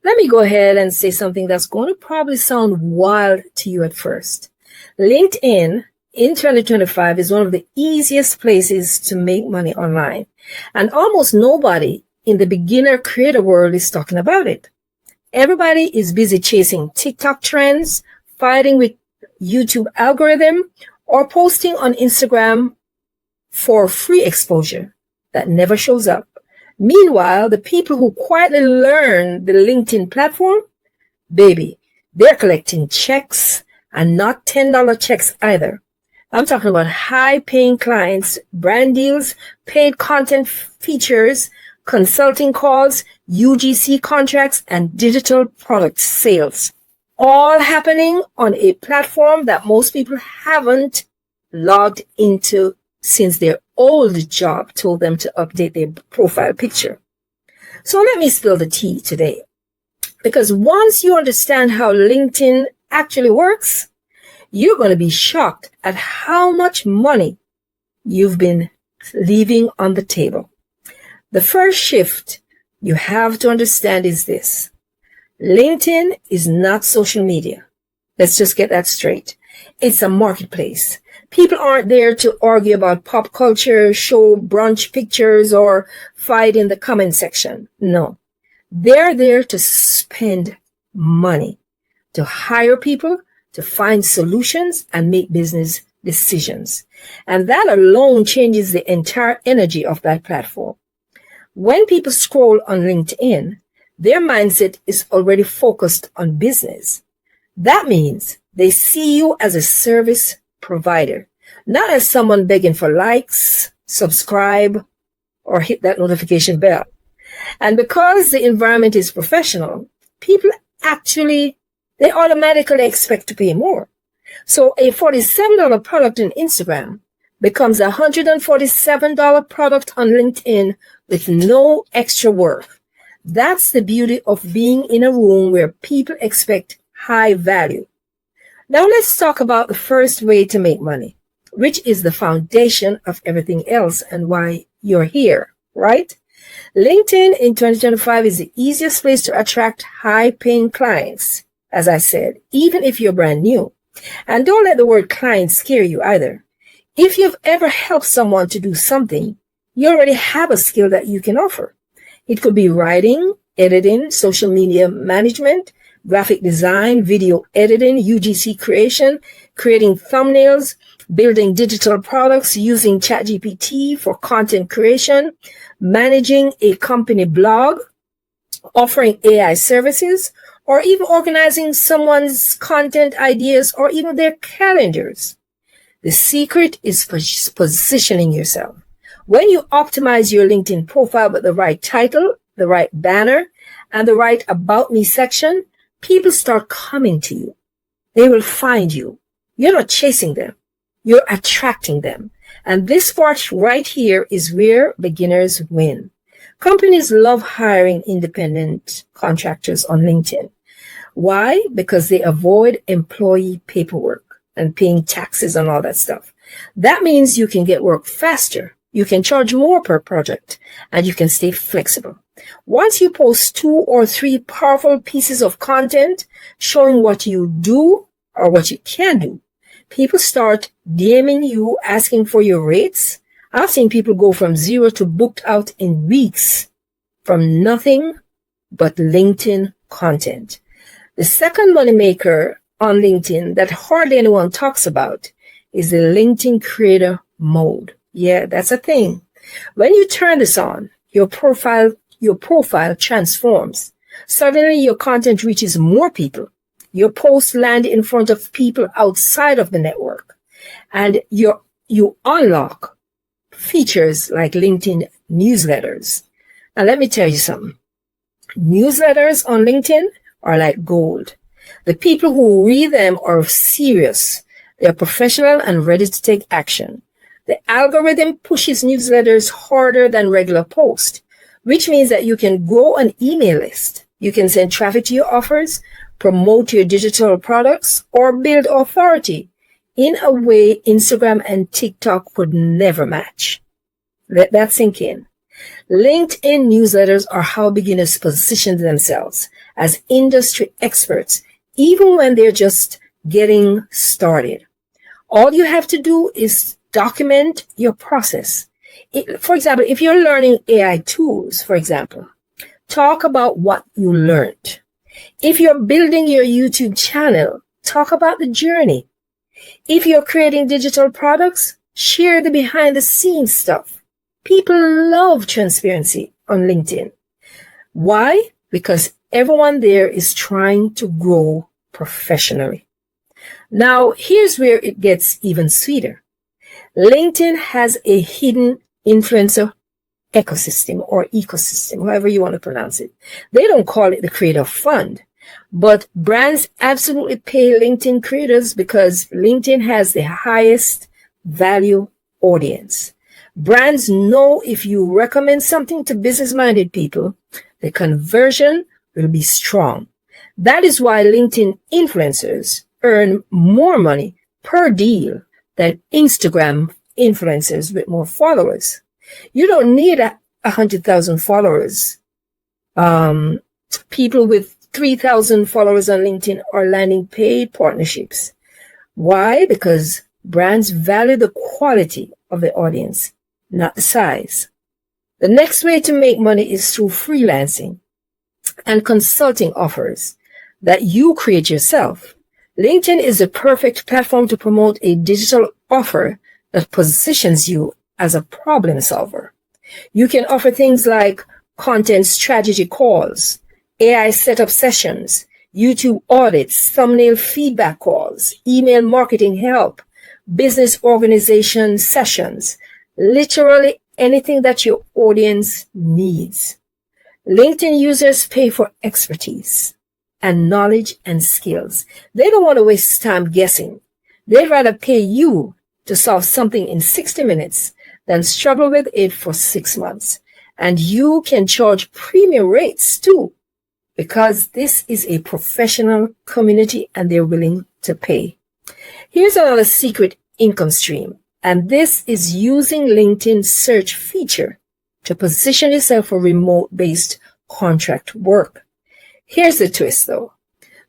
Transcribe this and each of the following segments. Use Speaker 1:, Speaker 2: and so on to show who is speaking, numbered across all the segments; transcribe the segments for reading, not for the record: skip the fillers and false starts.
Speaker 1: Let me go ahead and say something that's going to probably sound wild to you at first. LinkedIn in 2025 is one of the easiest places to make money online. And almost nobody in the beginner creator world is talking about it. Everybody is busy chasing TikTok trends, fighting with YouTube algorithm, or posting on Instagram for free exposure that never shows up. Meanwhile, the people who quietly learn the LinkedIn platform, baby, they're collecting checks and not $10 checks either. I'm talking about high-paying clients, brand deals, paid content features, consulting calls, UGC contracts, and digital product sales. All happening on a platform that most people haven't logged into since their old job told them to update their profile picture. So let me spill the tea today. Because once you understand how LinkedIn actually works, you're going to be shocked at how much money you've been leaving on the table. The first shift you have to understand is this. LinkedIn is not social media. Let's just get that straight. It's a marketplace. People aren't there to argue about pop culture, show brunch pictures, or fight in the comment section. No. They're there to spend money, to hire people, to find solutions, and make business decisions. And that alone changes the entire energy of that platform. When people scroll on LinkedIn, their mindset is already focused on business. That means they see you as a service provider, not as someone begging for likes, subscribe, or hit that notification bell. And because the environment is professional, people they automatically expect to pay more. So a $47 product on Instagram becomes a $147 product on LinkedIn with no extra work. That's the beauty of being in a room where people expect high value. Now let's talk about the first way to make money, which is the foundation of everything else and why you're here, right? LinkedIn in 2025 is the easiest place to attract high-paying clients, as I said, even if you're brand new. And don't let the word client scare you either. If you've ever helped someone to do something, you already have a skill that you can offer. It could be writing, editing, social media management, graphic design, video editing, UGC creation, creating thumbnails, building digital products, using ChatGPT for content creation, managing a company blog, offering AI services, or even organizing someone's content ideas or even their calendars. The secret is positioning yourself. When you optimize your LinkedIn profile with the right title, the right banner, and the right About Me section, people start coming to you. They will find you. You're not chasing them. You're attracting them. And this part right here is where beginners win. Companies love hiring independent contractors on LinkedIn. Why? Because they avoid employee paperwork and paying taxes and all that stuff. That means you can get work faster. You can charge more per project, and you can stay flexible. Once you post 2 or 3 powerful pieces of content showing what you do or what you can do, people start DMing you asking for your rates. I've seen people go from 0 to booked out in weeks from nothing but LinkedIn content. The second moneymaker on LinkedIn that hardly anyone talks about is the LinkedIn creator mode. Yeah, that's a thing. When you turn this on, your profile transforms. Suddenly your content reaches more people. Your posts land in front of people outside of the network. And you unlock features like LinkedIn newsletters. Now let me tell you something. Newsletters on LinkedIn are like gold. The people who read them are serious. They're professional and ready to take action. The algorithm pushes newsletters harder than regular posts, which means that you can grow an email list. You can send traffic to your offers, promote your digital products, or build authority in a way Instagram and TikTok could never match. Let that sink in. LinkedIn newsletters are how beginners position themselves as industry experts, even when they're just getting started. All you have to do is document your process. For example, if you're learning AI tools, for example, talk about what you learned. If you're building your YouTube channel, talk about the journey. If you're creating digital products, share the behind the scenes stuff. People love transparency on LinkedIn. Why? Because everyone there is trying to grow professionally. Now, here's where it gets even sweeter. LinkedIn has a hidden influencer ecosystem or ecosystem, however you want to pronounce it. They don't call it the Creator Fund, but brands absolutely pay LinkedIn creators because LinkedIn has the highest value audience. Brands know if you recommend something to business-minded people, the conversion will be strong. That is why LinkedIn influencers earn more money per deal than Instagram influencers with more followers. You don't need 100,000 followers. People with 3,000 followers on LinkedIn are landing paid partnerships. Why? Because brands value the quality of the audience, not the size. The next way to make money is through freelancing and consulting offers that you create yourself. LinkedIn is the perfect platform to promote a digital offer that positions you as a problem solver. You can offer things like content strategy calls, AI setup sessions, YouTube audits, thumbnail feedback calls, email marketing help, business organization sessions, literally anything that your audience needs. LinkedIn users pay for expertise and knowledge and skills. They don't want to waste time guessing. They'd rather pay you to solve something in 60 minutes than struggle with it for 6 months. And you can charge premium rates too, because this is a professional community and they're willing to pay. Here's another secret income stream, and this is using LinkedIn search feature to position yourself for remote-based contract work. Here's the twist though.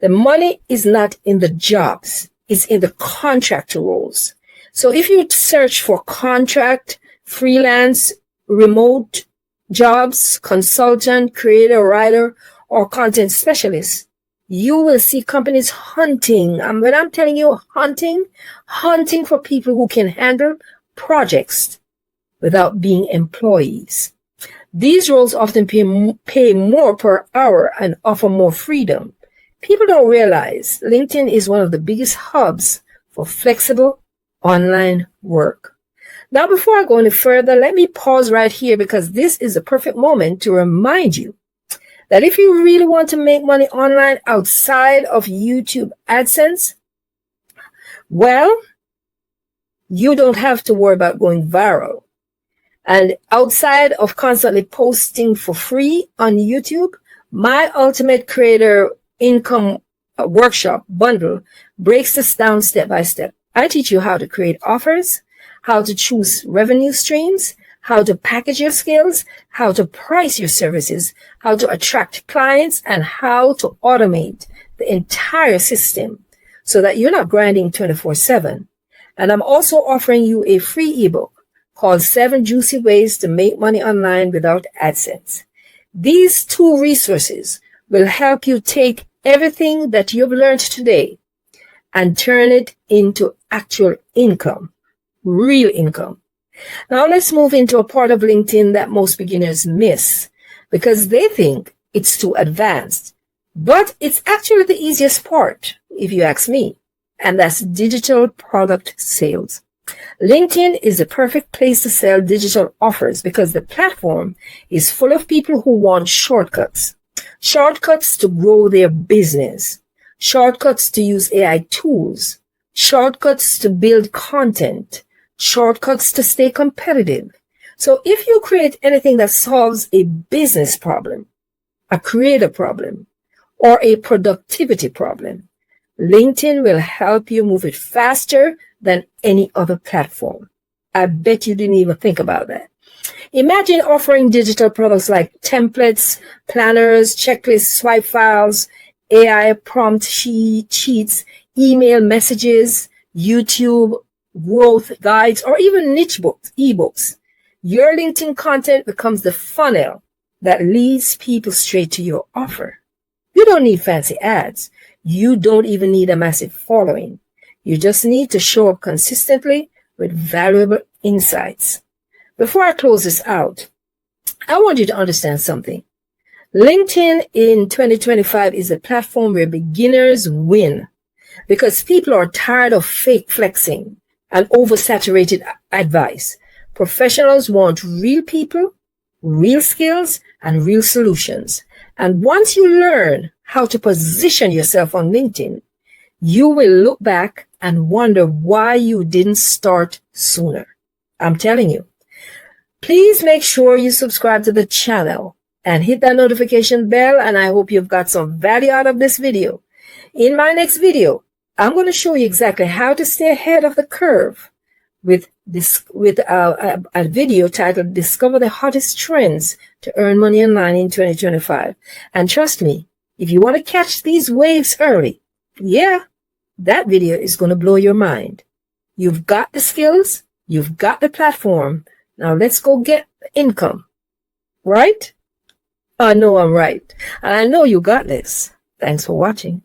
Speaker 1: The money is not in the jobs, it's in the contractor roles. So if you search for contract, freelance, remote jobs, consultant, creator, writer, or content specialist, you will see companies hunting. And when I'm telling you hunting for people who can handle projects without being employees. These roles often pay more per hour and offer more freedom. People don't realize LinkedIn is one of the biggest hubs for flexible online work. Now, before I go any further, let me pause right here because this is the perfect moment to remind you that if you really want to make money online outside of YouTube AdSense, well, you don't have to worry about going viral. And outside of constantly posting for free on YouTube, my Ultimate Creator Income Workshop bundle breaks this down step by step. I teach you how to create offers, how to choose revenue streams, how to package your skills, how to price your services, how to attract clients, and how to automate the entire system so that you're not grinding 24/7. And I'm also offering you a free ebook called 7 Juicy Ways to Make Money Online Without AdSense. These 2 resources will help you take everything that you've learned today and turn it into actual income, real income. Now let's move into a part of LinkedIn that most beginners miss because they think it's too advanced. But it's actually the easiest part, if you ask me, and that's digital product sales. LinkedIn is the perfect place to sell digital offers because the platform is full of people who want shortcuts. Shortcuts to grow their business. Shortcuts to use AI tools. Shortcuts to build content. Shortcuts to stay competitive. So if you create anything that solves a business problem, a creative problem, or a productivity problem, LinkedIn will help you move it faster than any other platform. I bet you didn't even think about that. Imagine offering digital products like templates, planners, checklists, swipe files, AI prompt sheets, email messages, YouTube growth guides, or even niche books, ebooks. Your LinkedIn content becomes the funnel that leads people straight to your offer. You don't need fancy ads. You don't even need a massive following. You just need to show up consistently with valuable insights. Before I close this out, I want you to understand something. LinkedIn in 2025 is a platform where beginners win because people are tired of fake flexing and oversaturated advice. Professionals want real people, real skills, and real solutions. And once you learn how to position yourself on LinkedIn, you will look back and wonder why you didn't start sooner. I'm telling you. Please make sure you subscribe to the channel and hit that notification bell, and I hope you've got some value out of this video. In my next video, I'm going to show you exactly how to stay ahead of the curve with a video titled Discover the Hottest Trends to Earn Money Online in 2025. And trust me, if you want to catch these waves early, that video is going to blow your mind. You've got the skills, you've got the platform. Now let's go get income. Right? I know I'm right. And I know you got this. Thanks for watching.